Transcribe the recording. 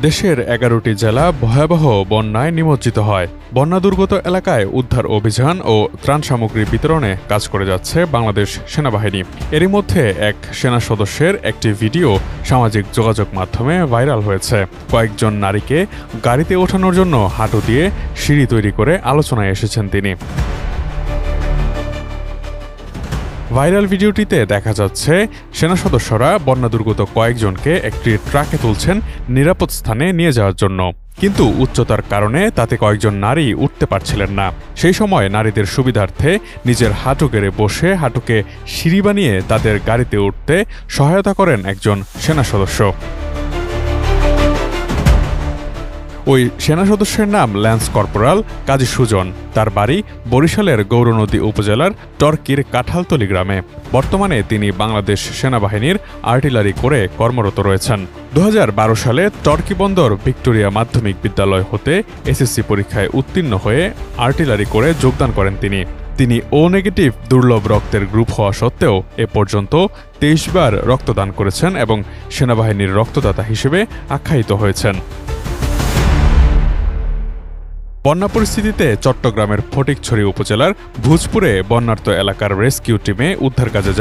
দেশের ১১টি জেলা ভয়াবহ বন্যায় নিমজ্জিত হয়। বন্যা দুর্গত এলাকায় উদ্ধার অভিযান ও ত্রাণ সামগ্রী বিতরণে কাজ করে যাচ্ছে বাংলাদেশ সেনাবাহিনী। এরই মধ্যে এক সেনা সদস্যের একটি ভিডিও সামাজিক যোগাযোগ মাধ্যমে ভাইরাল হয়েছে। কয়েকজন নারীকে গাড়িতে ওঠানোর জন্য হাঁটু দিয়ে সিঁড়ি তৈরি করে আলোচনায় এসেছেন তিনি। ভাইরাল ভিডিওটিতে দেখা যাচ্ছে সেনা সদস্যরা বন্যা দুর্গত কয়েকজনকে একটি ট্রাকে তুলছেন নিরাপদ স্থানে নিয়ে যাওয়ার জন্য, কিন্তু উচ্চতার কারণে তাতে কয়েকজন নারী উঠতে পারছিলেন না। সেই সময় নারীদের সুবিধার্থে নিজের হাঁটু গেড়ে বসে হাঁটুকে সিঁড়ি বানিয়ে তাদের গাড়িতে উঠতে সহায়তা করেন একজন সেনা সদস্য। ওই সেনা সদস্যের নাম ল্যান্স কর্পোরাল কাজী সুজন। তার বাড়ি বরিশালের গৌরনদী উপজেলার টর্কির কাঁঠালতলী গ্রামে। বর্তমানে তিনি বাংলাদেশ সেনাবাহিনীর আর্টিলারি কোরে কর্মরত রয়েছেন। ২০১২ সালে টর্কি বন্দর ভিক্টোরিয়া মাধ্যমিক বিদ্যালয় হতে এসএসসি পরীক্ষায় উত্তীর্ণ হয়ে আর্টিলারি কোরে যোগদান করেন তিনি ও নেগেটিভ দুর্লভ রক্তের গ্রুপ হওয়া সত্ত্বেও এ পর্যন্ত ২৩ বার রক্তদান করেছেন এবং সেনাবাহিনীর রক্তদাতা হিসেবে আখ্যায়িত হয়েছেন। বন্যা পরিস্থিতিতে চট্টগ্রামের ফটিকছড়ি উপজেলার ভুজপুরে বন্যার্ত এলাকার রেস্কিউ টিমে উদ্ধার কাজে